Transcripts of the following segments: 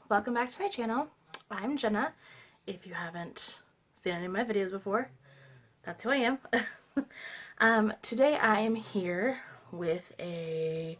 welcome back to my channel. I'm Jenna. If you haven't seen any of my videos before, that's who I am. Today I am here with a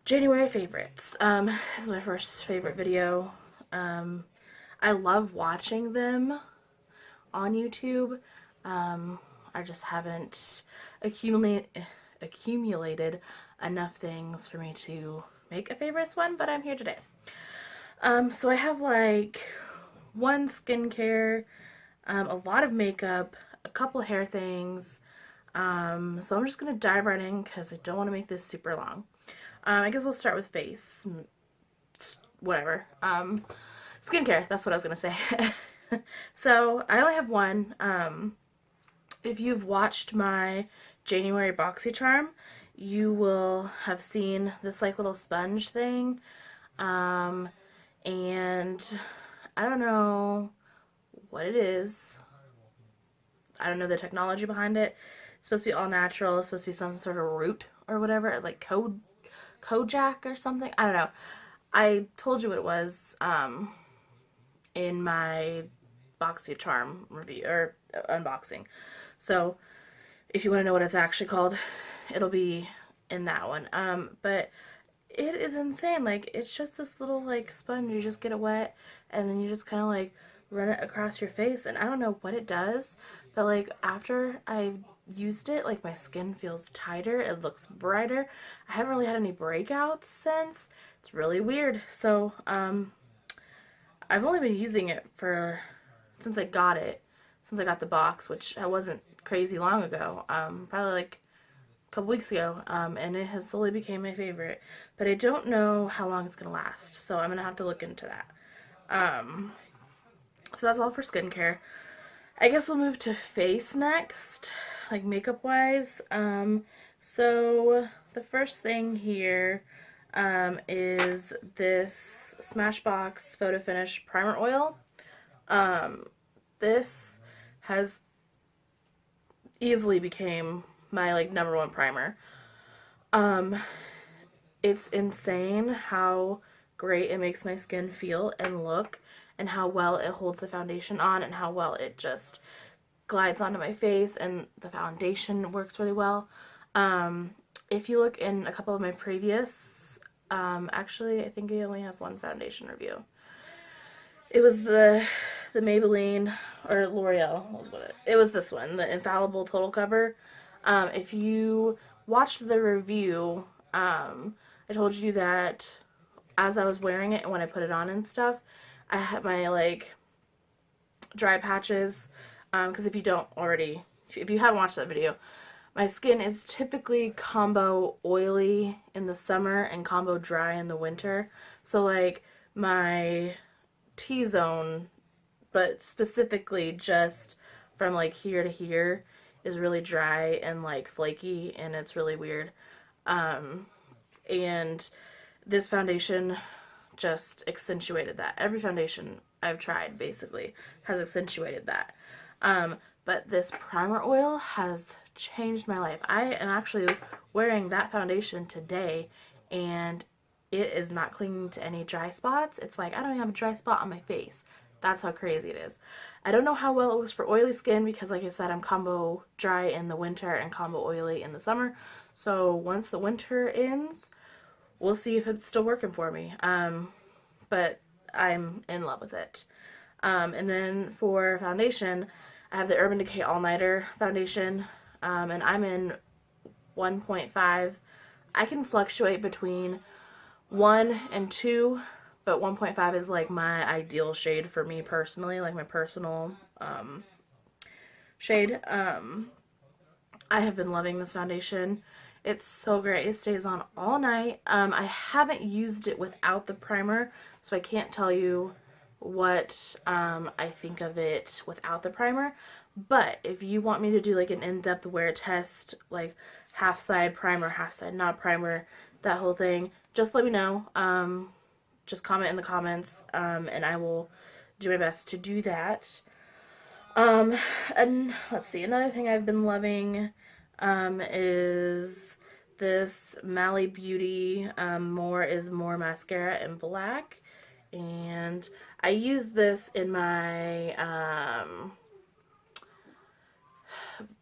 January favorites. This is my first favorite video. I love watching them on YouTube. I just haven't accumulated enough things for me to make a favorites one, but I'm here today. So I have like one skincare, a lot of makeup, a couple hair things. So I'm just gonna dive right in because I don't want to make this super long. I guess we'll start with face, whatever. Skincare, that's what I was gonna say. So I only have one. If you've watched my January BoxyCharm, you will have seen this like little sponge thing. And I don't know what it is. I don't know the technology behind it. It's supposed to be all natural. It's supposed to be some sort of root or whatever, like Kojak or something. I don't know. I told you what it was in my BoxyCharm review or unboxing. So if you want to know what it's actually called, it'll be in that one. But it is insane. Like, it's just this little like sponge. You just get it wet and then you just kind of like run it across your face, and I don't know what it does, but like after I've used it, like my skin feels tighter, it looks brighter. I haven't really had any breakouts since. It's really weird. So I've only been using it for since I got the box, which I wasn't crazy long ago. Probably like couple weeks ago, and it has slowly became my favorite, but I don't know how long it's gonna last, so I'm gonna have to look into that. So that's all for skincare. I guess we'll move to face next, like makeup wise. So the first thing here is this Smashbox Photo Finish Primer Oil. This has easily became my like #1 primer. It's insane how great it makes my skin feel and look, and how well it holds the foundation on, and how well it just glides onto my face, and the foundation works really well. If you look in a couple of my previous, actually I think I only have one foundation review. It was the Maybelline or L'Oreal was what it was, this one, the Infallible Total Cover. If you watched the review, I told you that as I was wearing it and when I put it on and stuff, I had my like dry patches, because if you haven't watched that video, my skin is typically combo oily in the summer and combo dry in the winter. So like my T-zone, but specifically just from like here to here, is really dry and like flaky, and it's really weird. And this foundation just accentuated that. Every foundation I've tried basically has accentuated that. But this primer oil has changed my life. I am actually wearing that foundation today, and it is not clinging to any dry spots. It's like I don't even have a dry spot on my face. That's how crazy it is. I don't know how well it was for oily skin because, like I said, I'm combo dry in the winter and combo oily in the summer. So once the winter ends, we'll see if it's still working for me. But I'm in love with it. And then for foundation, I have the Urban Decay All Nighter foundation, and I'm in 1.5. I can fluctuate between 1 and 2, but 1.5 is like my ideal shade for me personally, like my personal shade. I have been loving this foundation. It's so great. It stays on all night. I haven't used it without the primer, so I can't tell you what I think of it without the primer. But if you want me to do like an in-depth wear test, like half side primer, half side not primer, that whole thing, just let me know. Just comment in the comments, and I will do my best to do that. And let's see, another thing I've been loving is this Mally Beauty More is More mascara in black. and I use this in my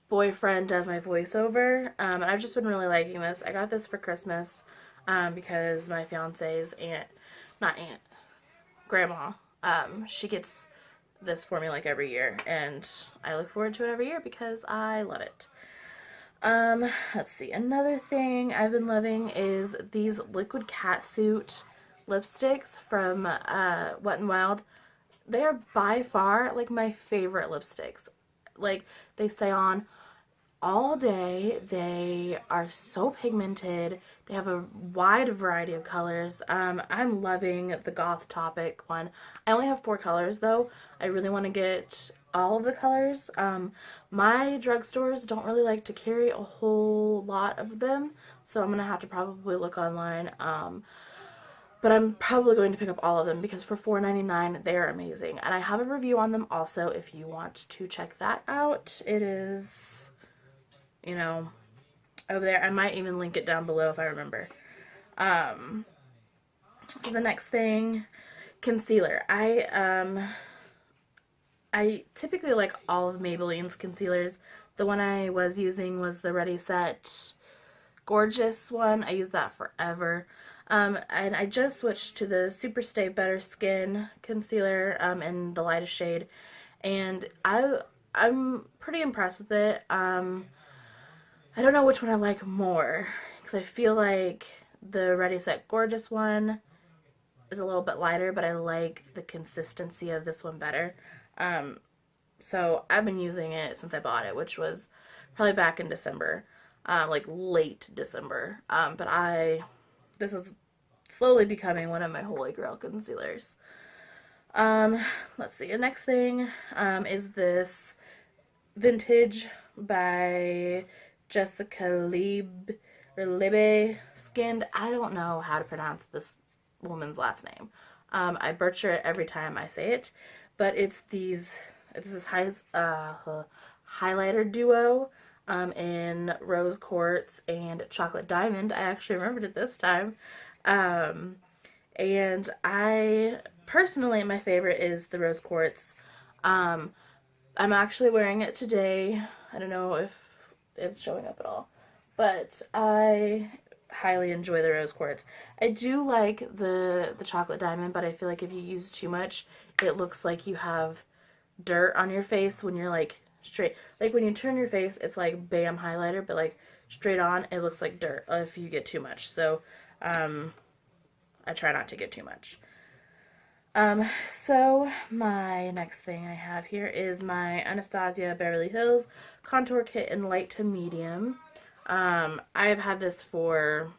boyfriend does my voiceover, and I've just been really liking this. I got this for Christmas because my fiance's not aunt, grandma, she gets this for me like every year, and I look forward to it every year because I love it. Let's see. Another thing I've been loving is these liquid catsuit lipsticks from Wet n Wild. They are by far like my favorite lipsticks. Like, they stay on all day. They are so pigmented. They have a wide variety of colors. I'm loving the Goth Topic one. I only have 4 colors though. I really want to get all of the colors. My drugstores don't really like to carry a whole lot of them, so I'm gonna have to probably look online. But I'm probably going to pick up all of them because for $4.99 they're amazing. And I have a review on them also if you want to check that out. It is, you know, over there. I might even link it down below if I remember. So the next thing, concealer. I typically like all of Maybelline's concealers. The one I was using was the Ready Set Gorgeous one. I used that forever. And I just switched to the Superstay Better Skin concealer in the lightest shade, and I'm pretty impressed with it. I don't know which one I like more because I feel like the Ready Set Gorgeous one is a little bit lighter, but I like the consistency of this one better. So I've been using it since I bought it, which was probably back in December, like late December. But this is slowly becoming one of my holy grail concealers. Let's see. The next thing is this Vintage by Jessica Liebe Skinned. I don't know how to pronounce this woman's last name. I butcher it every time I say it, but it's this highlighter duo in Rose Quartz and Chocolate Diamond. I actually remembered it this time. And I personally, my favorite is the Rose Quartz. I'm actually wearing it today. I don't know if it's showing up at all, but I highly enjoy the Rose Quartz. I do like the Chocolate Diamond, but I feel like if you use too much, it looks like you have dirt on your face when you're like straight. Like when you turn your face, it's like bam highlighter, but like straight on, it looks like dirt if you get too much. So I try not to get too much. So my next thing I have here is my Anastasia Beverly Hills Contour Kit in light to medium. I've had this for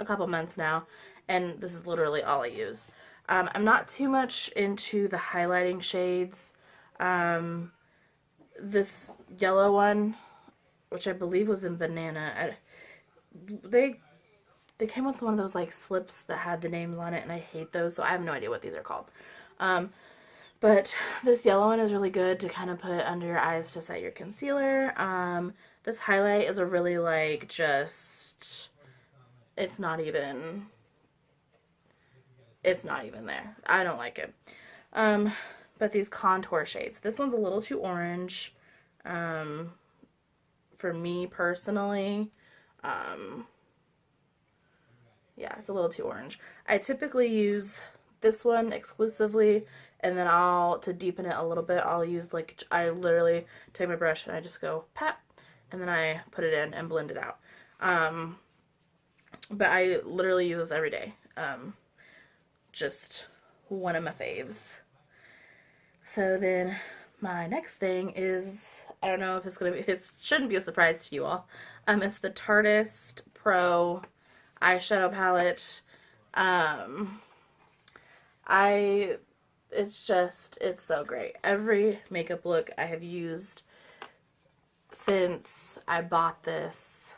a couple months now, and this is literally all I use. I'm not too much into the highlighting shades. This yellow one, which I believe was in Banana, they came with one of those like slips that had the names on it, and I hate those, so I have no idea what these are called. But this yellow one is really good to kind of put under your eyes to set your concealer. This highlight is a really like just, it's not even there. I don't like it. But these contour shades. This one's a little too orange for me personally. Yeah, it's a little too orange. I typically use this one exclusively, and then to deepen it a little bit, I'll use like, I literally take my brush and I just go pat, and then I put it in and blend it out. But I literally use this every day. Just one of my faves. So then my next thing is, I don't know if it's it shouldn't be a surprise to you all. It's the Tarteist Pro eyeshadow palette. It's so great. Every makeup look I have used since I bought this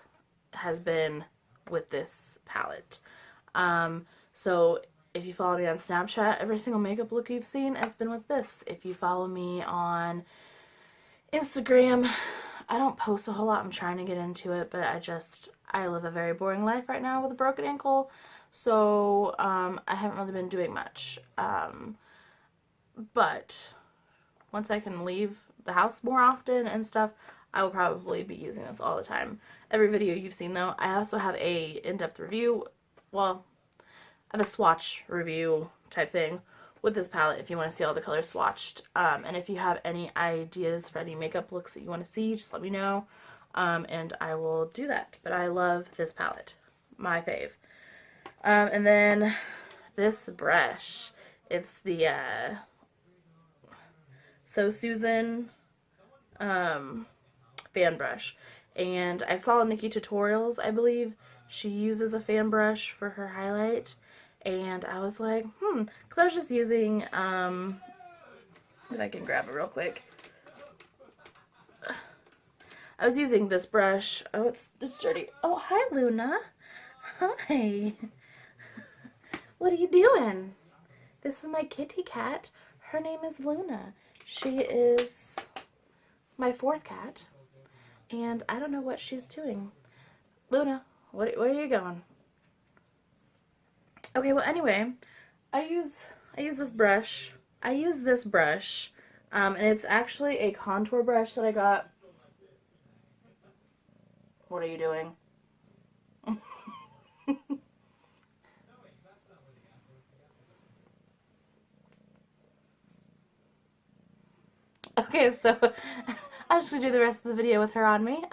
has been with this palette. So if you follow me on Snapchat, every single makeup look you've seen has been with this. If you follow me on Instagram, I don't post a whole lot. I'm trying to get into it, but I live a very boring life right now with a broken ankle. So, I haven't really been doing much. But once I can leave the house more often and stuff, I will probably be using this all the time. Every video you've seen though, I also have a in-depth review, well, I have a swatch review type thing with this palette if you want to see all the colors swatched. And if you have any ideas for any makeup looks that you want to see, just let me know. And I will do that. But I love this palette. My fave. And then this brush. It's the So Susan fan brush. And I saw Nikki Tutorials, I believe, she uses a fan brush for her highlight. And I was like, because I was just using, if I can grab it real quick. I was using this brush. Oh, it's dirty. Oh, hi, Luna. Hi. What are you doing? This is my kitty cat. Her name is Luna. She is my 4th cat. And I don't know what she's doing. Luna, where are you going? Okay, well, anyway, I use this brush. I use this brush, and it's actually a contour brush that I got. What are you doing? Okay, so I'm just going to do the rest of the video with her on me.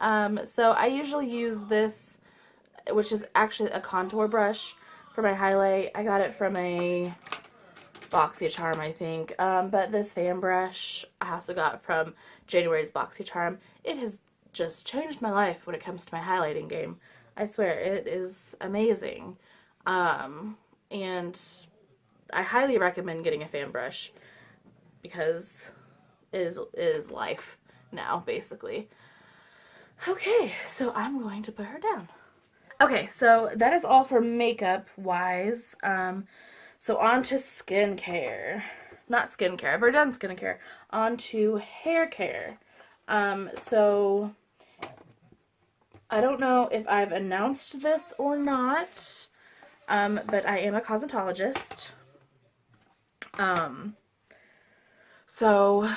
So I usually use this, which is actually a contour brush for my highlight. I got it from a BoxyCharm, I think. But this fan brush I also got from January's BoxyCharm. It has just changed my life when it comes to my highlighting game. I swear, it is amazing. And I highly recommend getting a fan brush because it is life now, basically. Okay, so I'm going to put her down. Okay, so that is all for makeup wise. So on to skincare. Not skincare, I've already done skincare. On to hair care. So I don't know if I've announced this or not, but I am a cosmetologist. So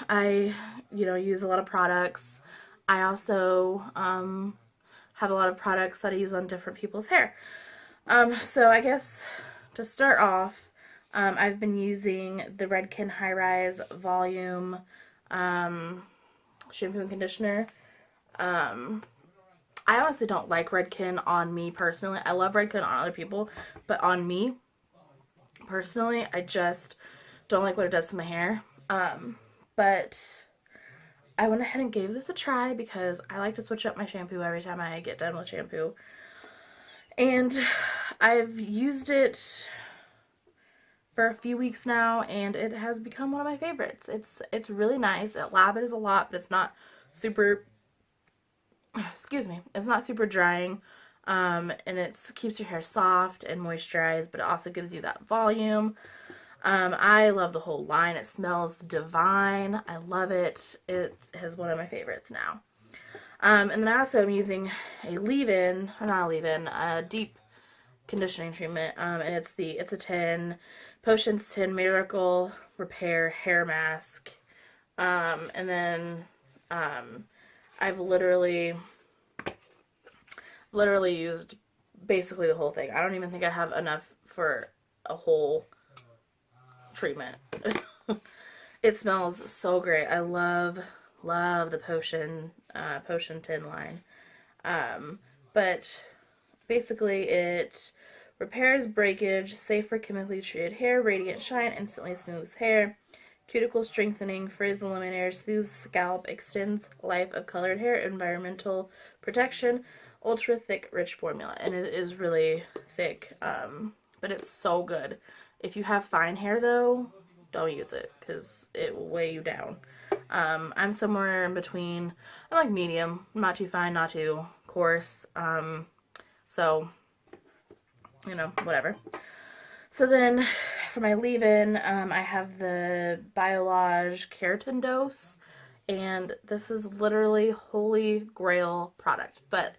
I, use a lot of products. I also have a lot of products that I use on different people's hair. So I guess to start off, I've been using the Redken High Rise Volume shampoo and conditioner. I honestly don't like Redken on me personally. I love Redken on other people, but on me personally, I just don't like what it does to my hair. But I went ahead and gave this a try because I like to switch up my shampoo every time I get done with shampoo. And I've used it for a few weeks now, and it has become one of my favorites. It's really nice. It lathers a lot, but it's not super, excuse me, it's not super drying. And it keeps your hair soft and moisturized, but it also gives you that volume. I love the whole line. It smells divine. I love it. It is one of my favorites now. And then I also am using a leave-in, or not a leave-in, a deep conditioning treatment. And it's a 10, Potions 10 Miracle Repair Hair Mask. And then, I've literally used basically the whole thing. I don't even think I have enough for a whole treatment. It smells so great. I love the Potion 10 line. But basically it repairs breakage, safe for chemically treated hair, radiant shine, instantly smooths hair, cuticle strengthening, frizz eliminator, smooths scalp, extends life of colored hair, environmental protection, ultra thick rich formula. And it is really thick, but it's so good. If you have fine hair though, don't use it because it will weigh you down. I'm somewhere in between. I'm like medium, not too fine, not too coarse. So, whatever. So then for my leave-in, I have the Biolage Keratin Dose. and this is literally holy grail product. But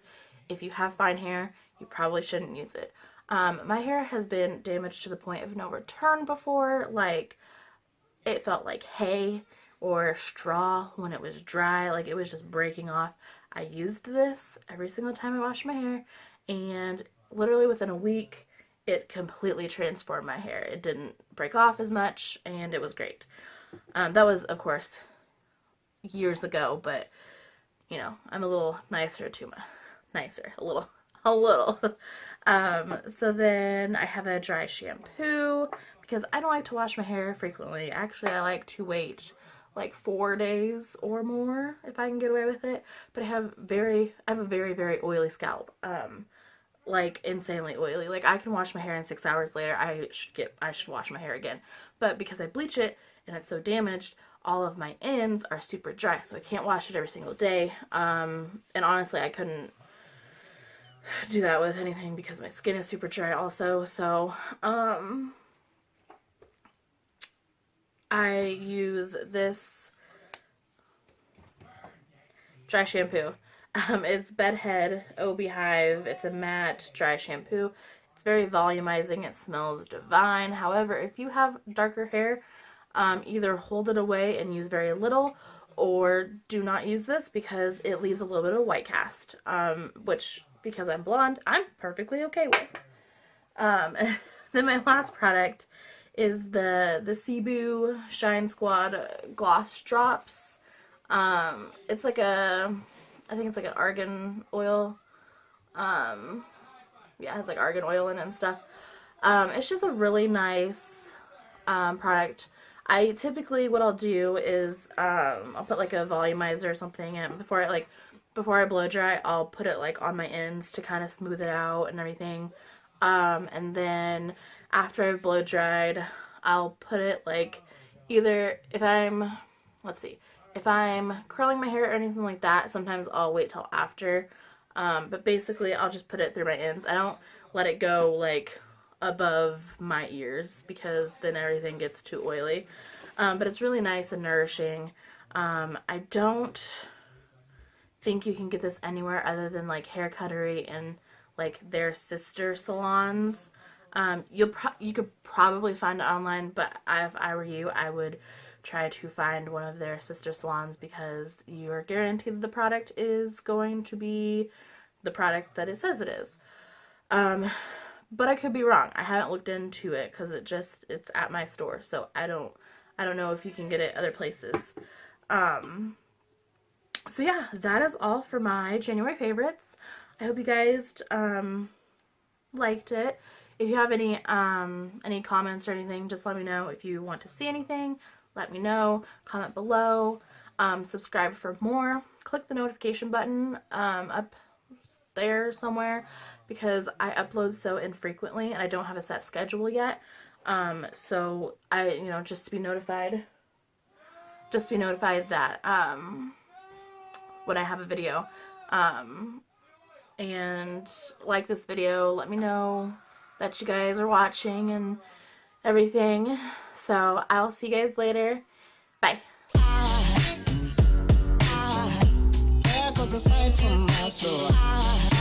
if you have fine hair, you probably shouldn't use it. My hair has been damaged to the point of no return before. Like, it felt like hay or straw when it was dry. Like, it was just breaking off. I used this every single time I washed my hair, and literally within a week, it completely transformed my hair. It didn't break off as much, and it was great. That was, of course, years ago, but, you know, I'm a little nicer to my, nicer, a little. So then I have a dry shampoo because I don't like to wash my hair frequently. Actually, I like to wait like 4 days or more if I can get away with it. But I have a very, very oily scalp. Like insanely oily. Like, I can wash my hair and 6 hours later I should wash my hair again. But because I bleach it and it's so damaged, all of my ends are super dry, so I can't wash it every single day. And honestly, I couldn't do that with anything because my skin is super dry also. So I use this dry shampoo. It's Bedhead OB Hive. It's a matte dry shampoo. It's very volumizing. It smells divine. However, if you have darker hair, either hold it away and use very little, or do not use this because it leaves a little bit of white cast, which, because I'm blonde, I'm perfectly okay with. Then my last product is the Cebu Shine Squad Gloss Drops. It's like I think it's like an argan oil. Yeah, it has like argan oil in it and stuff. It's just a really nice product. I typically, what I'll do is I'll put like a volumizer or something, and before I blow dry, I'll put it like on my ends to kind of smooth it out and everything. And then after I've blow dried, I'll put it like either if I'm curling my hair or anything like that, sometimes I'll wait till after. But basically I'll just put it through my ends. I don't let it go like above my ears because then everything gets too oily. But it's really nice and nourishing. I don't think you can get this anywhere other than like Hair Cuttery and like their sister salons. You could probably find it online, but if I were you, I would try to find one of their sister salons because you're guaranteed that the product is going to be the product that it says it is. But I could be wrong. I haven't looked into it because it's at my store, so I don't know if you can get it other places. So yeah, that is all for my January favorites. I hope you guys liked it. If you have any comments or anything, just let me know. If you want to see anything, let me know. Comment below. Subscribe for more. Click the notification button up there somewhere because I upload so infrequently and I don't have a set schedule yet. So just to be notified that when I have a video. And like this video, let me know that you guys are watching and everything. So I'll see you guys later. Bye. Aside from my soul.